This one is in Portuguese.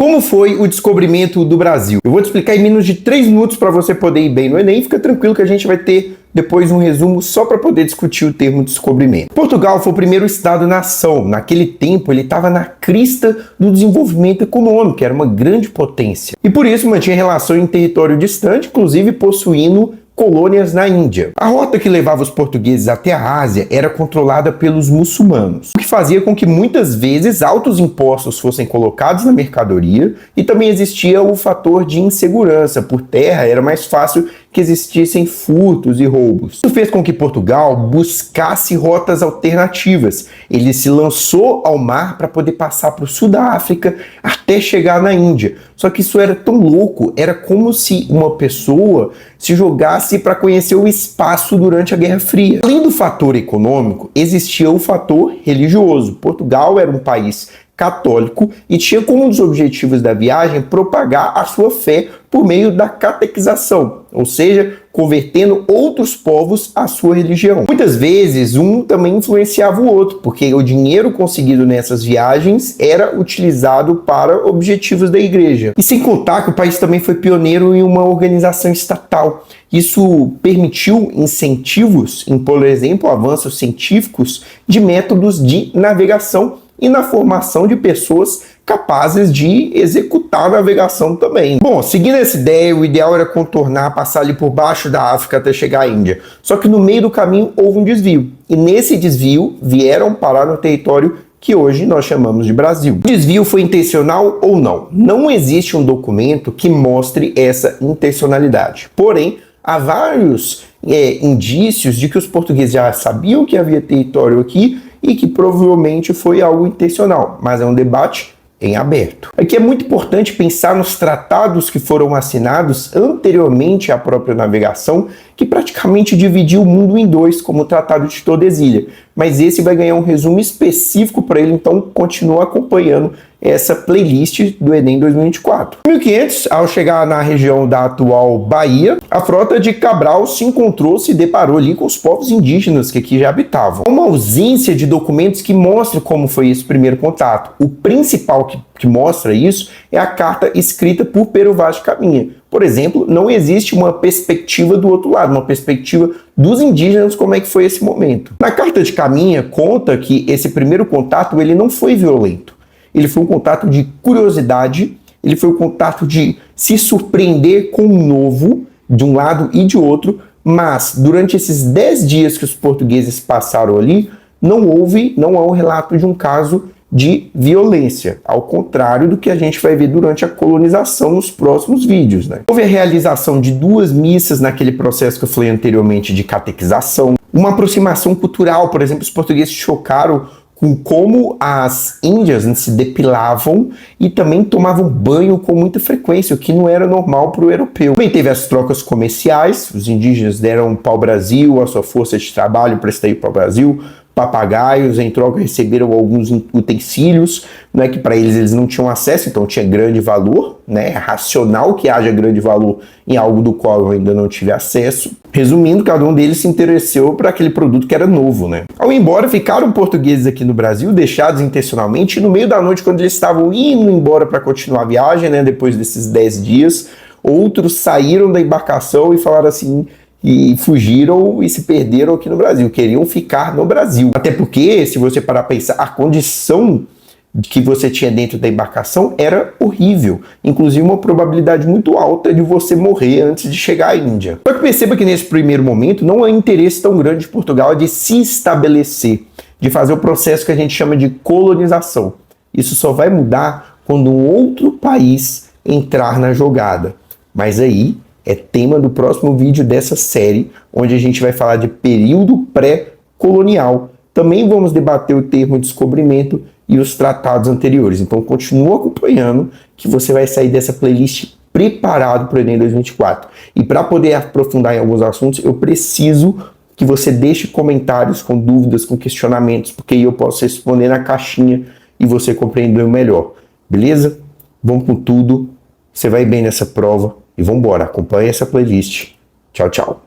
Como foi o descobrimento do Brasil? Eu vou te explicar em menos de 3 minutos para você poder ir bem no Enem. Fica tranquilo que a gente vai ter depois um resumo só para poder discutir o termo descobrimento. Portugal foi o primeiro Estado-nação. Naquele tempo ele estava na crista do desenvolvimento econômico, era uma grande potência. E por isso mantinha relação em território distante, inclusive possuindo colônias na Índia. A rota que levava os portugueses até a Ásia era controlada pelos muçulmanos, o que fazia com que muitas vezes altos impostos fossem colocados na mercadoria e também existia o fator de insegurança. Por terra era mais fácil que existissem furtos e roubos. Isso fez com que Portugal buscasse rotas alternativas. Ele se lançou ao mar para poder passar para o sul da África até chegar na Índia. Só que isso era tão louco, era como se uma pessoa se jogasse para conhecer o espaço durante a Guerra Fria. Além do fator econômico, existia o fator religioso. Portugal era um país católico e tinha como um dos objetivos da viagem propagar a sua fé por meio da catequização, ou seja, convertendo outros povos à sua religião. Muitas vezes um também influenciava o outro, porque o dinheiro conseguido nessas viagens era utilizado para objetivos da igreja. E sem contar que o país também foi pioneiro em uma organização estatal. Isso permitiu incentivos em, por exemplo, avanços científicos de métodos de navegação e na formação de pessoas capazes de executar a navegação também. Bom, seguindo essa ideia, o ideal era contornar, passar ali por baixo da África até chegar à Índia. Só que no meio do caminho houve um desvio. E nesse desvio vieram parar no território que hoje nós chamamos de Brasil. O desvio foi intencional ou não? Não existe um documento que mostre essa intencionalidade. Porém, há vários indícios de que os portugueses já sabiam que havia território aqui e que provavelmente foi algo intencional, mas é um debate em aberto. Aqui é muito importante pensar nos tratados que foram assinados anteriormente à própria navegação, que praticamente dividiu o mundo em dois, como o Tratado de Tordesilhas. Mas esse vai ganhar um resumo específico para ele, então continua acompanhando essa playlist do Enem 2024. Em 1500, ao chegar na região da atual Bahia, a frota de Cabral se deparou ali com os povos indígenas que aqui já habitavam. Uma ausência de documentos que mostrem como foi esse primeiro contato. O principal que mostra isso é a carta escrita por Pero Vaz de Caminha. Por exemplo, não existe uma perspectiva do outro lado, uma perspectiva dos indígenas, como é que foi esse momento. Na carta de Caminha conta que esse primeiro contato ele não foi violento. Ele foi um contato de curiosidade, ele foi um contato de se surpreender com o novo, de um lado e de outro, mas durante esses 10 dias que os portugueses passaram ali, não há um relato de um caso de violência, ao contrário do que a gente vai ver durante a colonização nos próximos vídeos, né? Houve a realização de 2 missas naquele processo que eu falei anteriormente de catequização, uma aproximação cultural, por exemplo, os portugueses chocaram com como as índias se depilavam e também tomavam banho com muita frequência, o que não era normal para o europeu. Também teve as trocas comerciais, os indígenas deram pau-brasil, a sua força de trabalho para extrair pau-brasil, papagaios, em troca receberam alguns utensílios, né, que para eles não tinham acesso, então tinha grande valor, né, é racional que haja grande valor em algo do qual eu ainda não tive acesso. Resumindo, cada um deles se interessou por aquele produto que era novo, né. Ao ir embora, ficaram portugueses aqui no Brasil, deixados intencionalmente, e no meio da noite, quando eles estavam indo embora para continuar a viagem, né, depois desses 10 dias, outros saíram da embarcação e falaram assim, e fugiram e se perderam aqui no Brasil, queriam ficar no Brasil. Até porque, se você parar para pensar, a condição que você tinha dentro da embarcação era horrível, inclusive uma probabilidade muito alta de você morrer antes de chegar à Índia. Só que perceba que nesse primeiro momento não há interesse tão grande de Portugal de se estabelecer, de fazer o processo que a gente chama de colonização. Isso só vai mudar quando um outro país entrar na jogada. Mas aí é tema do próximo vídeo dessa série, onde a gente vai falar de período pré-colonial. Também vamos debater o termo descobrimento e os tratados anteriores. Então continua acompanhando que você vai sair dessa playlist preparado para o Enem 2024. E para poder aprofundar em alguns assuntos, eu preciso que você deixe comentários com dúvidas, com questionamentos, porque aí eu posso responder na caixinha e você compreender melhor. Beleza? Vamos com tudo. Você vai bem nessa prova. E vamos embora, acompanhe essa playlist. Tchau, tchau.